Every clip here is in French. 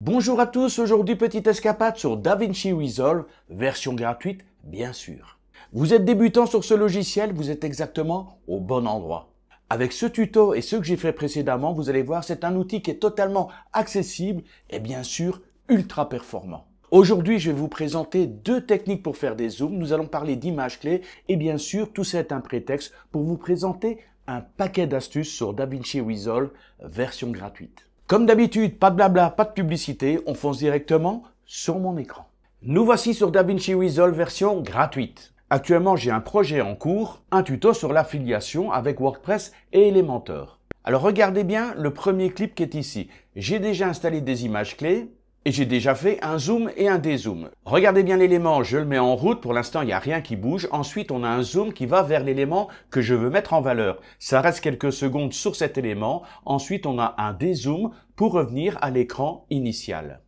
Bonjour à tous, aujourd'hui petite escapade sur DaVinci Resolve, version gratuite bien sûr. Vous êtes débutant sur ce logiciel, vous êtes exactement au bon endroit. Avec ce tuto et ceux que j'ai fait précédemment, vous allez voir, c'est un outil qui est totalement accessible et bien sûr ultra performant. Aujourd'hui, je vais vous présenter deux techniques pour faire des zooms. Nous allons parler d'images clés et bien sûr, tout ça est un prétexte pour vous présenter un paquet d'astuces sur DaVinci Resolve, version gratuite. Comme d'habitude, pas de blabla, pas de publicité, on fonce directement sur mon écran. Nous voici sur DaVinci Resolve version gratuite. Actuellement, j'ai un projet en cours, un tuto sur l'affiliation avec WordPress et Elementor. Alors regardez bien le premier clip qui est ici. J'ai déjà installé des images clés et j'ai déjà fait un zoom et un dézoom. Regardez bien l'élément, je le mets en route, pour l'instant il n'y a rien qui bouge. Ensuite on a un zoom qui va vers l'élément que je veux mettre en valeur. Ça reste quelques secondes sur cet élément. Ensuite on a un dézoom pour revenir à l'écran initial.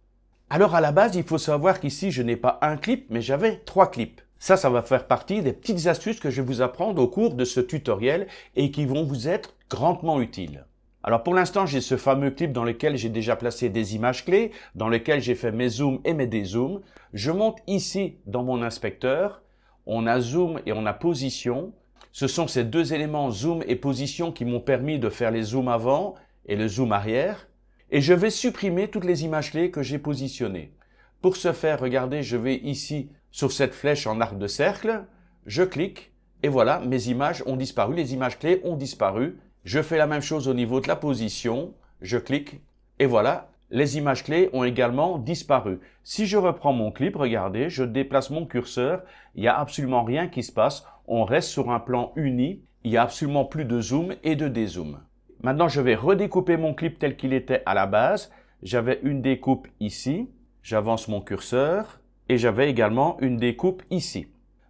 Alors à la base il faut savoir qu'ici je n'ai pas un clip mais j'avais 3 clips. Ça va faire partie des petites astuces que je vais vous apprendre au cours de ce tutoriel et qui vont vous être grandement utiles. Alors pour l'instant, j'ai ce fameux clip dans lequel j'ai déjà placé des images clés, dans lequel j'ai fait mes zooms et mes dézooms. Je monte ici dans mon inspecteur. On a zoom et on a position. Ce sont ces deux éléments zoom et position qui m'ont permis de faire les zooms avant et le zoom arrière. Et je vais supprimer toutes les images clés que j'ai positionnées. Pour ce faire, regardez, je vais ici sur cette flèche en arc de cercle. Je clique et voilà, mes images ont disparu. Les images clés ont disparu. Je fais la même chose au niveau de la position, je clique et voilà, les images clés ont également disparu. Si je reprends mon clip, regardez, je déplace mon curseur, il n'y a absolument rien qui se passe, on reste sur un plan uni, il n'y a absolument plus de zoom et de dézoom. Maintenant, je vais redécouper mon clip tel qu'il était à la base. J'avais une découpe ici, j'avance mon curseur et j'avais également une découpe ici.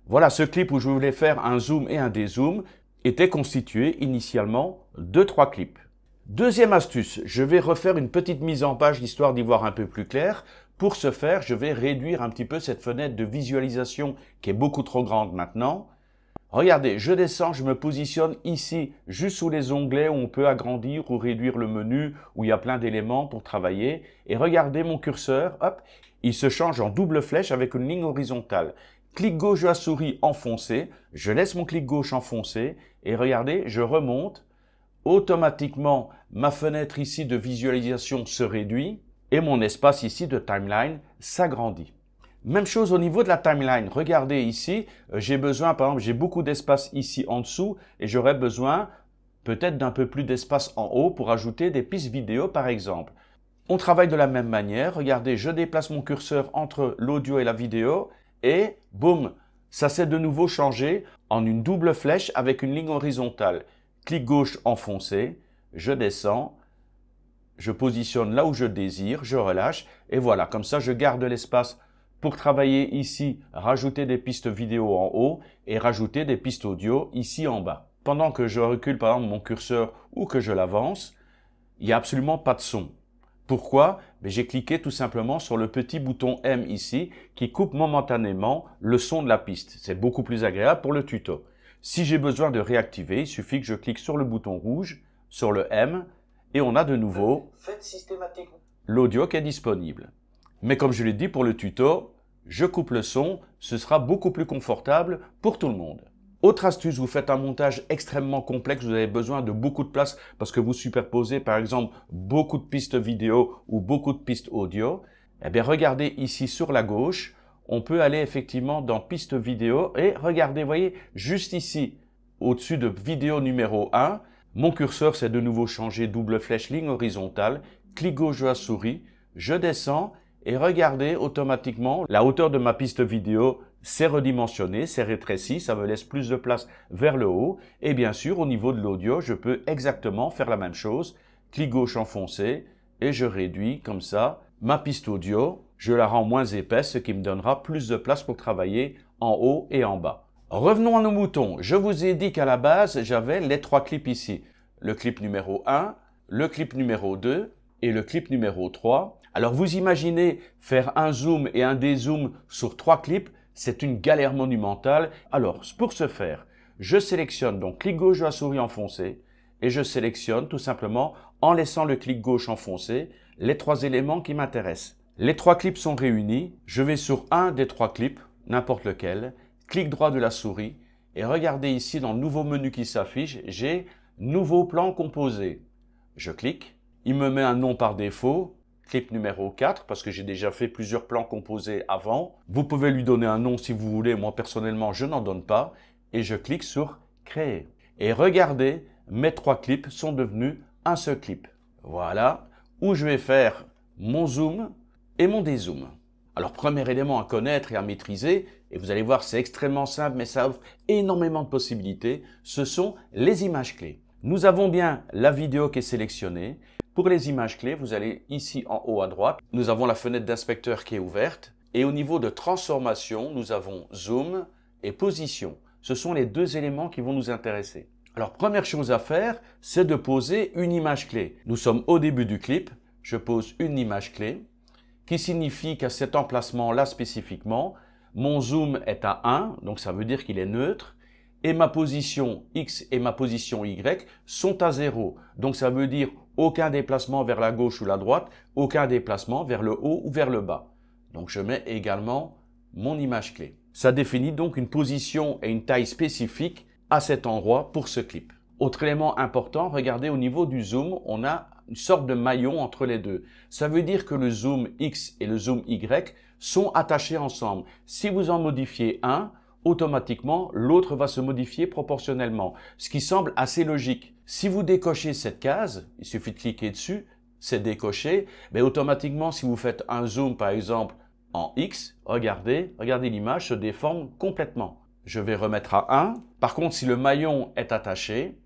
Voilà ce clip où je voulais faire un zoom et un dézoom était constitué initialement de 3 clips. Deuxième astuce, je vais refaire une petite mise en page histoire d'y voir un peu plus clair. Pour ce faire, je vais réduire un petit peu cette fenêtre de visualisation qui est beaucoup trop grande maintenant. Regardez, je descends, je me positionne ici, juste sous les onglets où on peut agrandir ou réduire le menu, où il y a plein d'éléments pour travailler. Et regardez mon curseur, hop, il se change en double flèche avec une ligne horizontale. Clic gauche de la souris enfoncé, je laisse mon clic gauche enfoncé et regardez, je remonte. Automatiquement, ma fenêtre ici de visualisation se réduit et mon espace ici de timeline s'agrandit. Même chose au niveau de la timeline. Regardez ici, j'ai besoin, par exemple, j'ai beaucoup d'espace ici en dessous et j'aurais besoin peut-être d'un peu plus d'espace en haut pour ajouter des pistes vidéo par exemple. On travaille de la même manière. Regardez, je déplace mon curseur entre l'audio et la vidéo. Et boum, ça s'est de nouveau changé en une double flèche avec une ligne horizontale. Clic gauche enfoncé, je descends, je positionne là où je désire, je relâche et voilà, comme ça je garde l'espace pour travailler ici, rajouter des pistes vidéo en haut et rajouter des pistes audio ici en bas. Pendant que je recule par exemple mon curseur ou que je l'avance, il n'y a absolument pas de son. Pourquoi? J'ai cliqué tout simplement sur le petit bouton M ici qui coupe momentanément le son de la piste. C'est beaucoup plus agréable pour le tuto. Si j'ai besoin de réactiver, il suffit que je clique sur le bouton rouge, sur le M, et on a de nouveau l'audio qui est disponible. Mais comme je l'ai dit pour le tuto, je coupe le son, ce sera beaucoup plus confortable pour tout le monde. Autre astuce, vous faites un montage extrêmement complexe, vous avez besoin de beaucoup de place parce que vous superposez par exemple beaucoup de pistes vidéo ou beaucoup de pistes audio. Eh bien regardez ici sur la gauche, on peut aller effectivement dans piste vidéo et regardez, voyez, juste ici, au-dessus de vidéo numéro 1, mon curseur s'est de nouveau changé double flèche ligne horizontale, clic gauche de la souris, je descends et regardez automatiquement la hauteur de ma piste vidéo c'est redimensionné, c'est rétréci, ça me laisse plus de place vers le haut. Et bien sûr, au niveau de l'audio, je peux exactement faire la même chose. Clic gauche enfoncé et je réduis comme ça ma piste audio. Je la rends moins épaisse, ce qui me donnera plus de place pour travailler en haut et en bas. Revenons à nos moutons. Je vous ai dit qu'à la base, j'avais les 3 clips ici. Le clip numéro 1, le clip numéro 2 et le clip numéro 3. Alors vous imaginez faire un zoom et un dézoom sur 3 clips. C'est une galère monumentale. Alors, pour ce faire, je sélectionne donc clic gauche de la souris enfoncé et je sélectionne tout simplement en laissant le clic gauche enfoncé les 3 éléments qui m'intéressent. Les 3 clips sont réunis. Je vais sur un des 3 clips, n'importe lequel, clic droit de la souris et regardez ici dans le nouveau menu qui s'affiche, j'ai Nouveau plan composé. Je clique, il me met un nom par défaut, clip numéro 4 parce que j'ai déjà fait plusieurs plans composés avant. Vous pouvez lui donner un nom si vous voulez, moi personnellement je n'en donne pas et je clique sur Créer. Et regardez, mes 3 clips sont devenus un seul clip. Voilà, où je vais faire mon zoom et mon dézoom. Alors, premier élément à connaître et à maîtriser, et vous allez voir, c'est extrêmement simple, mais ça offre énormément de possibilités, ce sont les images clés. Nous avons bien la vidéo qui est sélectionnée. Pour les images clés, vous allez ici en haut à droite, nous avons la fenêtre d'inspecteur qui est ouverte, et au niveau de transformation, nous avons zoom et position. Ce sont les 2 éléments qui vont nous intéresser. Alors, première chose à faire, c'est de poser une image clé. Nous sommes au début du clip, je pose une image clé, qui signifie qu'à cet emplacement-là spécifiquement, mon zoom est à 1, donc ça veut dire qu'il est neutre, et ma position X et ma position Y sont à 0. Donc ça veut dire aucun déplacement vers la gauche ou la droite, aucun déplacement vers le haut ou vers le bas. Donc je mets également mon image clé. Ça définit donc une position et une taille spécifique à cet endroit pour ce clip. Autre élément important, regardez au niveau du zoom, on a une sorte de maillon entre les deux. Ça veut dire que le zoom X et le zoom Y sont attachés ensemble. Si vous en modifiez un, automatiquement, l'autre va se modifier proportionnellement, ce qui semble assez logique. Si vous décochez cette case, il suffit de cliquer dessus, c'est décoché, mais automatiquement, si vous faites un zoom, par exemple, en X, regardez l'image se déforme complètement. Je vais remettre à 1. Par contre, si le maillon est attaché,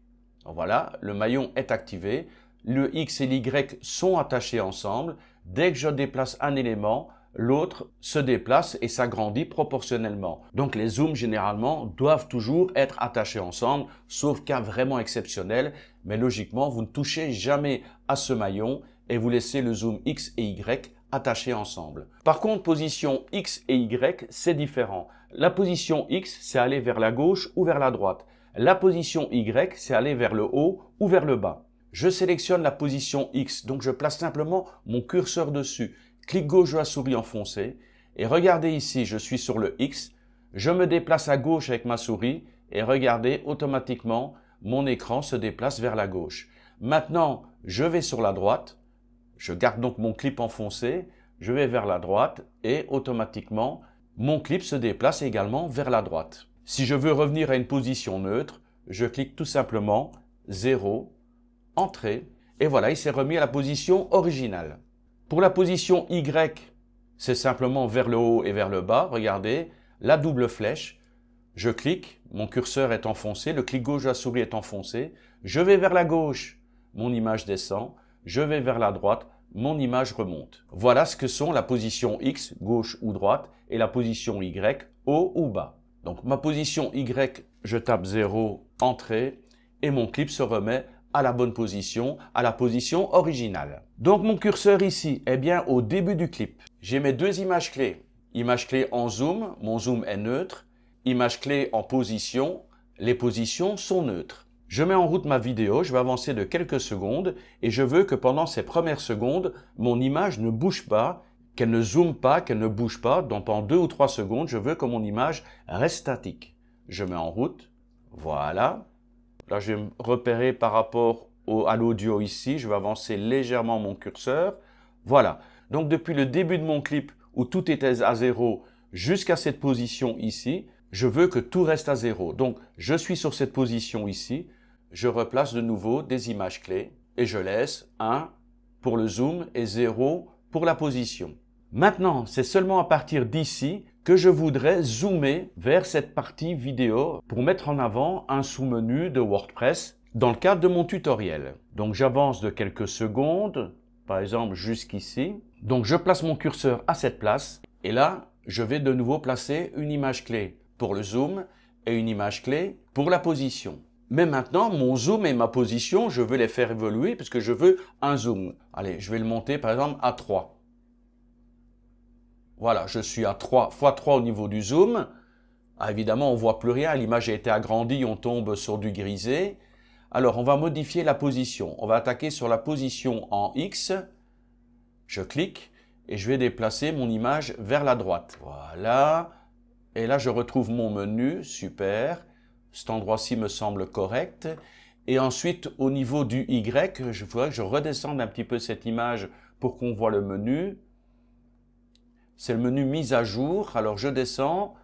voilà, le maillon est activé, le X et l'Y sont attachés ensemble. Dès que je déplace un élément, l'autre se déplace et s'agrandit proportionnellement. Donc les zooms généralement doivent toujours être attachés ensemble, sauf cas vraiment exceptionnel. Mais logiquement, vous ne touchez jamais à ce maillon et vous laissez le zoom X et Y attachés ensemble. Par contre, position X et Y, c'est différent. La position X, c'est aller vers la gauche ou vers la droite. La position Y, c'est aller vers le haut ou vers le bas. Je sélectionne la position X, donc je place simplement mon curseur dessus. Clic gauche de la souris enfoncé. Et regardez ici, je suis sur le X. Je me déplace à gauche avec ma souris. Et regardez, automatiquement, mon écran se déplace vers la gauche. Maintenant, je vais sur la droite. Je garde donc mon clip enfoncé. Je vais vers la droite et automatiquement, mon clip se déplace également vers la droite. Si je veux revenir à une position neutre, je clique tout simplement 0, Entrée, et voilà, il s'est remis à la position originale. Pour la position Y, c'est simplement vers le haut et vers le bas. Regardez, la double flèche. Je clique, mon curseur est enfoncé, le clic gauche de la souris est enfoncé. Je vais vers la gauche, mon image descend. Je vais vers la droite, mon image remonte. Voilà ce que sont la position X, gauche ou droite, et la position Y, haut ou bas. Donc ma position Y, je tape 0, entrée, et mon clip se remet à la bonne position, à la position originale. Donc mon curseur ici est bien au début du clip. J'ai mes 2 images clés. Image clé en zoom, mon zoom est neutre. Image clé en position, les positions sont neutres. Je mets en route ma vidéo, je vais avancer de quelques secondes et je veux que pendant ces premières secondes, mon image ne bouge pas, qu'elle ne zoome pas, qu'elle ne bouge pas. Donc pendant 2 ou 3 secondes, je veux que mon image reste statique. Je mets en route, voilà. Là, je vais me repérer par rapport à l'audio ici. Je vais avancer légèrement mon curseur. Voilà. Donc, depuis le début de mon clip où tout était à 0 jusqu'à cette position ici, je veux que tout reste à 0. Donc, je suis sur cette position ici. Je replace de nouveau des images clés et je laisse 1 pour le zoom et 0 pour la position. Maintenant, c'est seulement à partir d'ici que je voudrais zoomer vers cette partie vidéo pour mettre en avant un sous-menu de WordPress dans le cadre de mon tutoriel. Donc j'avance de quelques secondes, par exemple jusqu'ici. Donc je place mon curseur à cette place et là, je vais de nouveau placer une image clé pour le zoom et une image clé pour la position. Mais maintenant, mon zoom et ma position, je veux les faire évoluer parce que je veux un zoom. Allez, je vais le monter par exemple à 3. Voilà, je suis à 3 x 3 au niveau du zoom. Ah, évidemment, on ne voit plus rien. L'image a été agrandie, on tombe sur du grisé. Alors, on va modifier la position. On va attaquer sur la position en X. Je clique et je vais déplacer mon image vers la droite. Voilà. Et là, je retrouve mon menu. Super. Cet endroit-ci me semble correct. Et ensuite, au niveau du Y, je voudrais que je redescende un petit peu cette image pour qu'on voit le menu. C'est le menu mise à jour. Alors, je descends.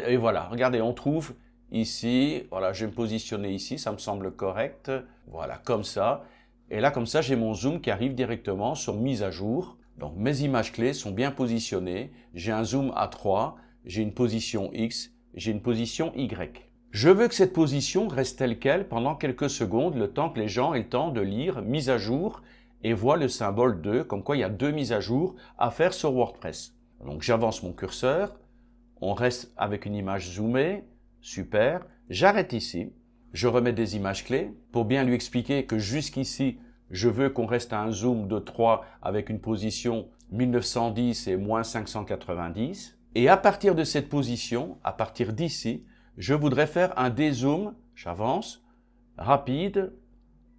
Et voilà, regardez, on trouve ici. Voilà, je vais me positionner ici, ça me semble correct. Voilà, comme ça. Et là, comme ça, j'ai mon zoom qui arrive directement sur mise à jour. Donc, mes images clés sont bien positionnées. J'ai un zoom à 3, j'ai une position X, j'ai une position Y. Je veux que cette position reste telle quelle pendant quelques secondes, le temps que les gens aient le temps de lire mise à jour et voient le symbole 2, comme quoi il y a 2 mises à jour à faire sur WordPress. Donc j'avance mon curseur, on reste avec une image zoomée, super, j'arrête ici, je remets des images clés pour bien lui expliquer que jusqu'ici, je veux qu'on reste à un zoom de 3 avec une position 1910 et moins 590. Et à partir de cette position, à partir d'ici, je voudrais faire un dézoom, j'avance, rapide,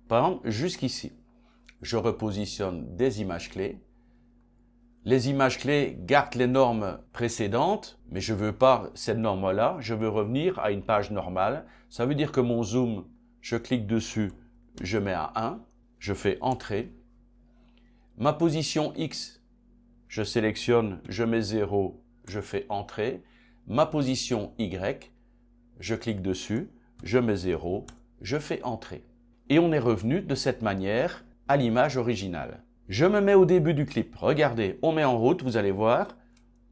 par exemple jusqu'ici. Je repositionne des images clés. Les images clés gardent les normes précédentes, mais je ne veux pas cette norme-là, je veux revenir à une page normale. Ça veut dire que mon zoom, je clique dessus, je mets à 1, je fais Entrée. Ma position X, je sélectionne, je mets 0, je fais Entrée. Ma position Y, je clique dessus, je mets 0, je fais Entrée. Et on est revenu de cette manière à l'image originale. Je me mets au début du clip. Regardez, on met en route, vous allez voir,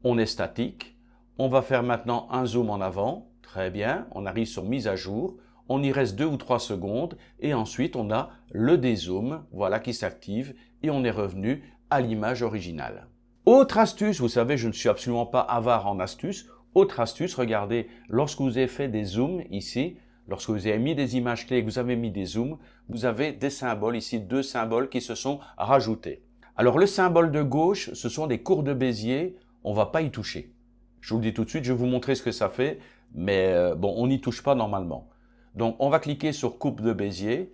on est statique. On va faire maintenant un zoom en avant. Très bien, on arrive sur mise à jour. On y reste 2 ou 3 secondes et ensuite on a le dézoom, voilà, qui s'active et on est revenu à l'image originale. Autre astuce, vous savez, je ne suis absolument pas avare en astuces. Autre astuce, regardez, lorsque vous avez fait des zooms ici, lorsque vous avez mis des images clés et que vous avez mis des zooms, vous avez des symboles ici, 2 symboles qui se sont rajoutés. Alors le symbole de gauche, ce sont des courbes de Bézier, on ne va pas y toucher. Je vous le dis tout de suite, je vais vous montrer ce que ça fait, mais bon, on n'y touche pas normalement. Donc on va cliquer sur courbe de Bézier.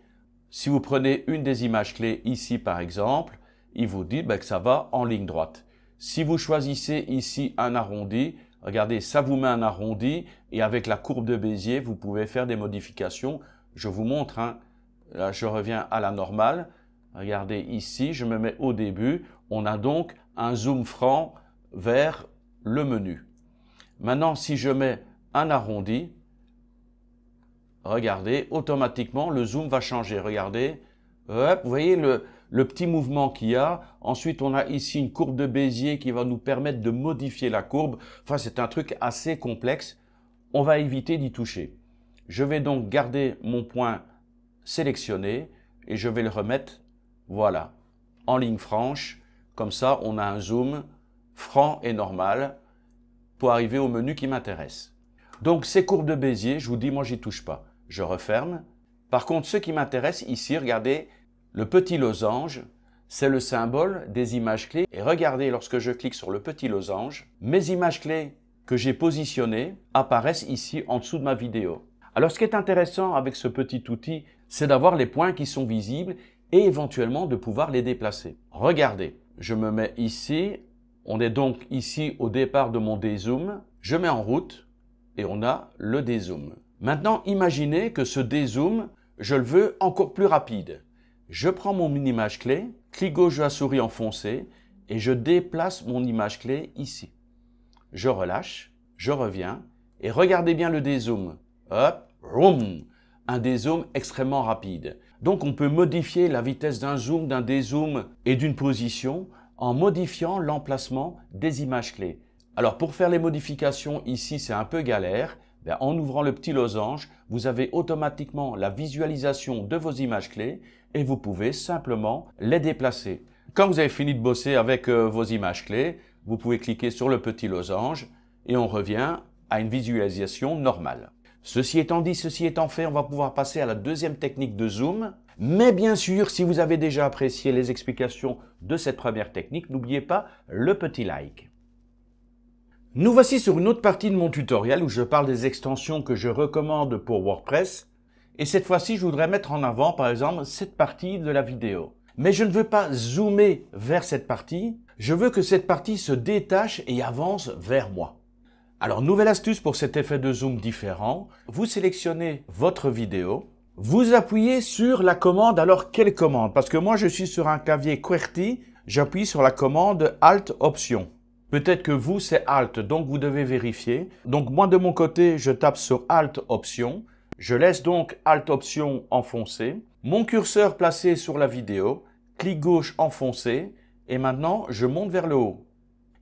Si vous prenez une des images clés ici par exemple, il vous dit que ça va en ligne droite. Si vous choisissez ici un arrondi, regardez, ça vous met un arrondi et avec la courbe de Bézier, vous pouvez faire des modifications. Je vous montre, hein. Là, je reviens à la normale. Regardez ici, je me mets au début. On a donc un zoom franc vers le menu. Maintenant, si je mets un arrondi, regardez, automatiquement, le zoom va changer. Regardez, hop, vous voyez le petit mouvement qu'il y a. Ensuite, on a ici une courbe de Bézier qui va nous permettre de modifier la courbe. Enfin, c'est un truc assez complexe. On va éviter d'y toucher. Je vais donc garder mon point sélectionné et je vais le remettre, voilà, en ligne franche. Comme ça, on a un zoom franc et normal pour arriver au menu qui m'intéresse. Donc, ces courbes de Bézier, je vous dis, moi, j'y touche pas. Je referme. Par contre, ce qui m'intéresse ici, regardez, le petit losange, c'est le symbole des images clés. Et regardez, lorsque je clique sur le petit losange, mes images clés que j'ai positionnées apparaissent ici en dessous de ma vidéo. Alors, ce qui est intéressant avec ce petit outil, c'est d'avoir les points qui sont visibles et éventuellement de pouvoir les déplacer. Regardez, je me mets ici. On est donc ici au départ de mon dézoom. Je mets en route et on a le dézoom. Maintenant, imaginez que ce dézoom, je le veux encore plus rapide. Je prends mon image clé, clic gauche de la souris enfoncé et je déplace mon image clé ici. Je relâche, je reviens et regardez bien le dézoom. Hop, vroom, un dézoom extrêmement rapide. Donc on peut modifier la vitesse d'un zoom, d'un dézoom et d'une position en modifiant l'emplacement des images clés. Alors pour faire les modifications ici, c'est un peu galère. En ouvrant le petit losange, vous avez automatiquement la visualisation de vos images clés et vous pouvez simplement les déplacer. Quand vous avez fini de bosser avec vos images clés, vous pouvez cliquer sur le petit losange et on revient à une visualisation normale. Ceci étant dit, ceci étant fait, on va pouvoir passer à la deuxième technique de zoom. Mais bien sûr, si vous avez déjà apprécié les explications de cette première technique, n'oubliez pas le petit like. Nous voici sur une autre partie de mon tutoriel où je parle des extensions que je recommande pour WordPress. Et cette fois-ci, je voudrais mettre en avant, par exemple, cette partie de la vidéo. Mais je ne veux pas zoomer vers cette partie, je veux que cette partie se détache et avance vers moi. Alors, nouvelle astuce pour cet effet de zoom différent, vous sélectionnez votre vidéo, vous appuyez sur la commande. Alors, quelle commande? Parce que moi, je suis sur un clavier QWERTY, j'appuie sur la commande Alt Option. Peut-être que vous, c'est Alt, donc vous devez vérifier. Donc, moi, de mon côté, je tape sur Alt Option. Je laisse donc Alt Option enfoncé. Mon curseur placé sur la vidéo, clic gauche enfoncé, et maintenant, je monte vers le haut.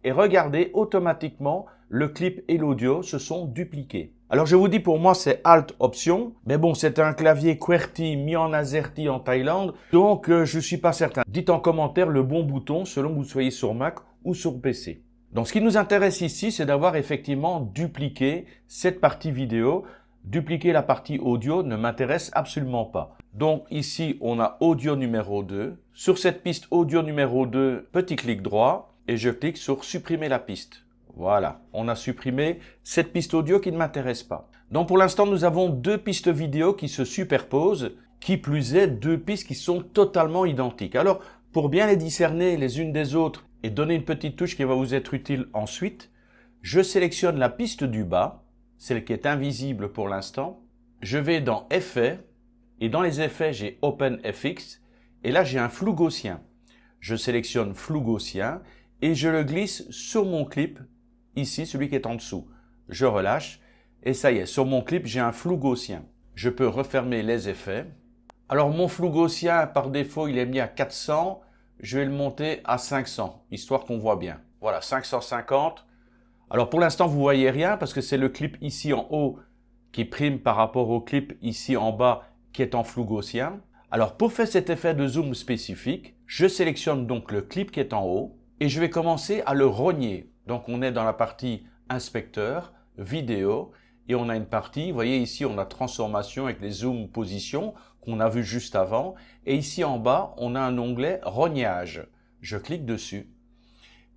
Et regardez, automatiquement, le clip et l'audio se sont dupliqués. Alors je vous dis, pour moi c'est Alt Option, mais bon, c'est un clavier QWERTY mis en AZERTY en Thaïlande, donc je suis pas certain. Dites en commentaire le bon bouton selon que vous soyez sur Mac ou sur PC. Donc ce qui nous intéresse ici, c'est d'avoir effectivement dupliqué cette partie vidéo. Dupliquer la partie audio ne m'intéresse absolument pas. Donc ici, on a audio numéro 2. Sur cette piste audio numéro 2, petit clic droit et je clique sur supprimer la piste. Voilà, on a supprimé cette piste audio qui ne m'intéresse pas. Donc pour l'instant, nous avons deux pistes vidéo qui se superposent, qui plus est, deux pistes qui sont totalement identiques. Alors, pour bien les discerner les unes des autres et donner une petite touche qui va vous être utile ensuite, je sélectionne la piste du bas, celle qui est invisible pour l'instant. Je vais dans Effets, et dans les effets, j'ai OpenFX, et là j'ai un flou gaussien. Je sélectionne flou gaussien, et je le glisse sur mon clip, ici, celui qui est en dessous. Je relâche, et ça y est, sur mon clip, j'ai un flou gaussien. Je peux refermer les effets. Alors, mon flou gaussien, par défaut, il est mis à 400. Je vais le monter à 500, histoire qu'on voit bien. Voilà, 550. Alors, pour l'instant, vous voyez rien, parce que c'est le clip ici en haut qui prime par rapport au clip ici en bas, qui est en flou gaussien. Alors, pour faire cet effet de zoom spécifique, je sélectionne donc le clip qui est en haut, et je vais commencer à le rogner. Donc, on est dans la partie inspecteur, vidéo, et on a une partie, vous voyez ici, on a transformation avec les zoom positions qu'on a vu juste avant. Et ici en bas, on a un onglet rognage. Je clique dessus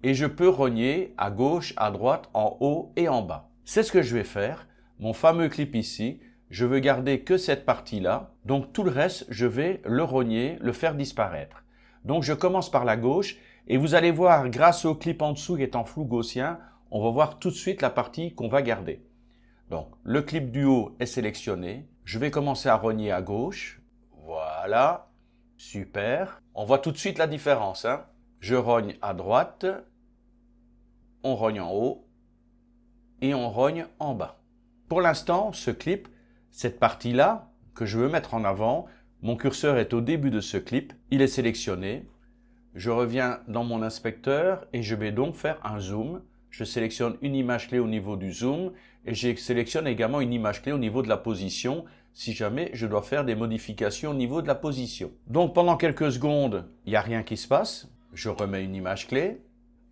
et je peux rogner à gauche, à droite, en haut et en bas. C'est ce que je vais faire. Mon fameux clip ici, je veux garder que cette partie-là. Donc, tout le reste, je vais le rogner, le faire disparaître. Donc, je commence par la gauche. Et vous allez voir, grâce au clip en dessous qui est en flou gaussien, on va voir tout de suite la partie qu'on va garder. Donc, le clip du haut est sélectionné. Je vais commencer à rogner à gauche. Voilà. Super. On voit tout de suite la différence, hein. Je rogne à droite. On rogne en haut. Et on rogne en bas. Pour l'instant, ce clip, cette partie-là, que je veux mettre en avant, mon curseur est au début de ce clip. Il est sélectionné. Je reviens dans mon inspecteur et je vais donc faire un zoom. Je sélectionne une image clé au niveau du zoom et je sélectionne également une image clé au niveau de la position si jamais je dois faire des modifications au niveau de la position. Donc pendant quelques secondes, il n'y a rien qui se passe. Je remets une image clé.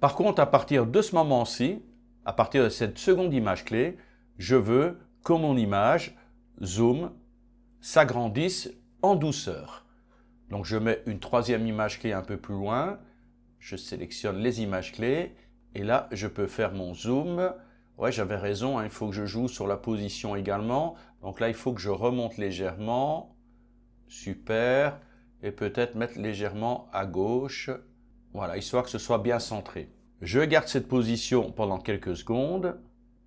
Par contre, à partir de ce moment-ci, à partir de cette seconde image clé, je veux que mon image zoom s'agrandisse en douceur. Donc je mets une troisième image clé un peu plus loin, je sélectionne les images clés et là je peux faire mon zoom. Ouais, j'avais raison, hein, il faut que je joue sur la position également. Donc là il faut que je remonte légèrement, super, et peut-être mettre légèrement à gauche, voilà, histoire que ce soit bien centré. Je garde cette position pendant quelques secondes,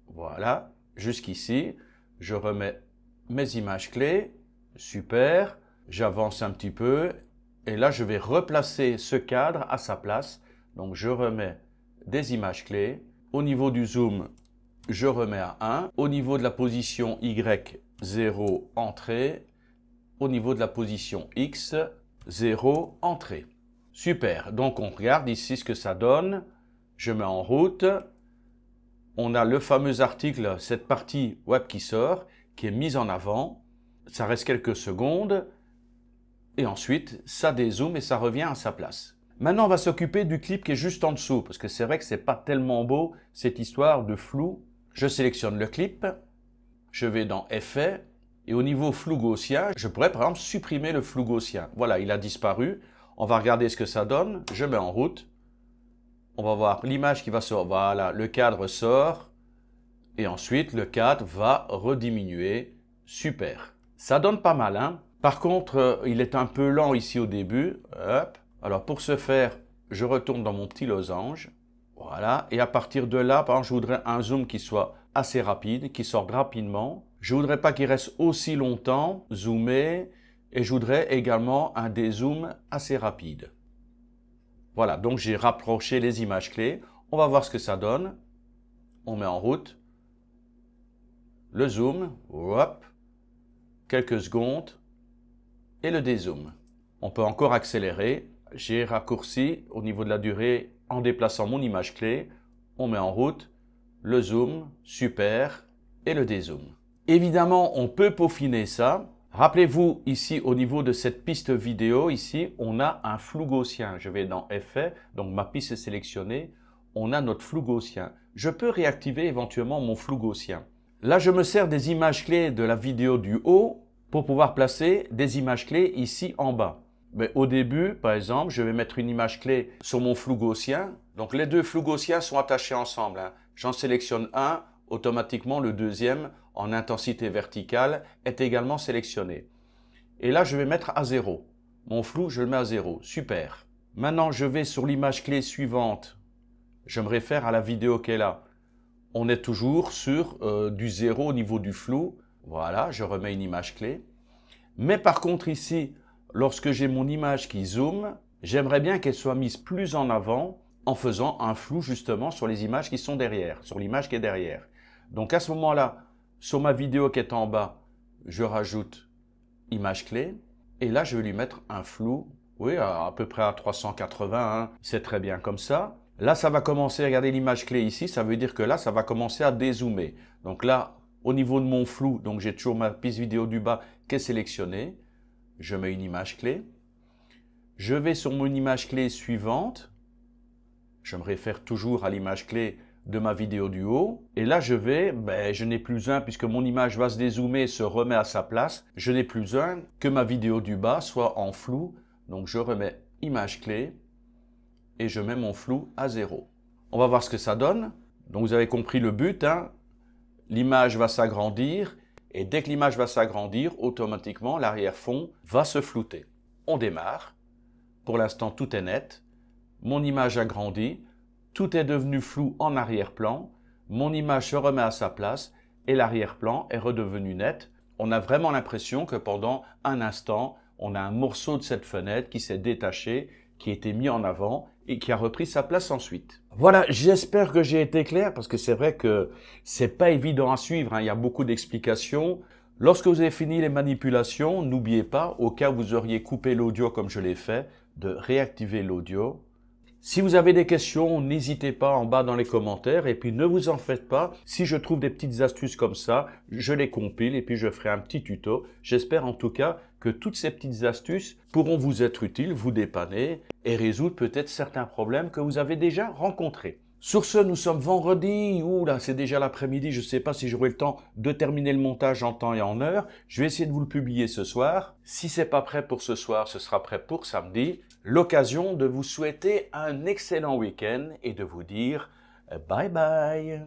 voilà, jusqu'ici, je remets mes images clés, super. J'avance un petit peu et là, je vais replacer ce cadre à sa place. Donc, je remets des images clés. Au niveau du zoom, je remets à 1. Au niveau de la position Y, 0, entrée. Au niveau de la position X, 0, entrée. Super. Donc, on regarde ici ce que ça donne. Je mets en route. On a le fameux article, cette partie web qui sort, qui est mise en avant. Ça reste quelques secondes. Et ensuite, ça dézoome et ça revient à sa place. Maintenant, on va s'occuper du clip qui est juste en dessous, parce que c'est vrai que c'est pas tellement beau, cette histoire de flou. Je sélectionne le clip, je vais dans Effets, et au niveau flou gaussien, je pourrais par exemple supprimer le flou gaussien. Voilà, il a disparu. On va regarder ce que ça donne. Je mets en route. On va voir l'image qui va sortir. Voilà, le cadre sort. Et ensuite, le cadre va rediminuer. Super. Ça donne pas mal, hein? Par contre, il est un peu lent ici au début. Hop, Alors pour ce faire, je retourne dans mon petit losange. Voilà, et à partir de là, par exemple, je voudrais un zoom qui soit assez rapide, qui sorte rapidement. Je voudrais pas qu'il reste aussi longtemps zoomé, et je voudrais également un dézoom assez rapide. Voilà, donc j'ai rapproché les images clés. On va voir ce que ça donne. On met en route. Le zoom, hop, quelques secondes, et le dézoom. On peut encore accélérer. J'ai raccourci au niveau de la durée en déplaçant mon image clé. On met en route, le zoom, super, et le dézoom. Évidemment, on peut peaufiner ça. Rappelez-vous, ici, au niveau de cette piste vidéo, ici, on a un flou gaussien. Je vais dans Effet, donc ma piste est sélectionnée. On a notre flou gaussien. Je peux réactiver éventuellement mon flou gaussien. Là, je me sers des images clés de la vidéo du haut pour pouvoir placer des images clés ici en bas. Mais au début, par exemple, je vais mettre une image clé sur mon flou gaussien. Donc, les deux flous gaussiens sont attachés ensemble. J'en sélectionne un, automatiquement le deuxième, en intensité verticale, est également sélectionné. Et là, je vais mettre à 0. Mon flou, je le mets à 0. Super. Maintenant, je vais sur l'image clé suivante. Je me réfère à la vidéo qui est là. On est toujours sur du 0 au niveau du flou. Voilà, je remets une image clé. Mais par contre ici, lorsque j'ai mon image qui zoome, j'aimerais bien qu'elle soit mise plus en avant en faisant un flou justement sur les images qui sont derrière, sur l'image qui est derrière. Donc à ce moment-là, sur ma vidéo qui est en bas, je rajoute image clé. Et là, je vais lui mettre un flou, oui, à peu près à 380, hein. C'est très bien comme ça. Là, ça va commencer, regardez l'image clé ici, ça veut dire que là, ça va commencer à dézoomer. Donc là, au niveau de mon flou, donc j'ai toujours ma piste vidéo du bas qui est sélectionnée. Je mets une image clé. Je vais sur mon image clé suivante. Je me réfère toujours à l'image clé de ma vidéo du haut. Et là, je n'ai plus un, puisque mon image va se dézoomer et se remet à sa place. Je n'ai plus un que ma vidéo du bas soit en flou. Donc, je remets image clé. Et je mets mon flou à 0. On va voir ce que ça donne. Donc vous avez compris le but, hein. L'image va s'agrandir et dès que l'image va s'agrandir, automatiquement l'arrière-fond va se flouter. On démarre. Pour l'instant, tout est net. Mon image a grandi. Tout est devenu flou en arrière-plan. Mon image se remet à sa place et l'arrière-plan est redevenu net. On a vraiment l'impression que pendant un instant, on a un morceau de cette fenêtre qui s'est détaché, qui a été mis en avant et qui a repris sa place ensuite. Voilà, j'espère que j'ai été clair parce que c'est vrai que c'est pas évident à suivre, hein. Il y a beaucoup d'explications. Lorsque vous avez fini les manipulations, n'oubliez pas, au cas où vous auriez coupé l'audio comme je l'ai fait, de réactiver l'audio. Si vous avez des questions, n'hésitez pas en bas dans les commentaires et puis ne vous en faites pas. Si je trouve des petites astuces comme ça, je les compile et puis je ferai un petit tuto. J'espère en tout cas que toutes ces petites astuces pourront vous être utiles, vous dépanner et résoudre peut-être certains problèmes que vous avez déjà rencontrés. Sur ce, nous sommes vendredi, ouh là, c'est déjà l'après-midi, je ne sais pas si j'aurai le temps de terminer le montage en temps et en heure. Je vais essayer de vous le publier ce soir. Si c'est pas prêt pour ce soir, ce sera prêt pour samedi. L'occasion de vous souhaiter un excellent week-end et de vous dire bye bye.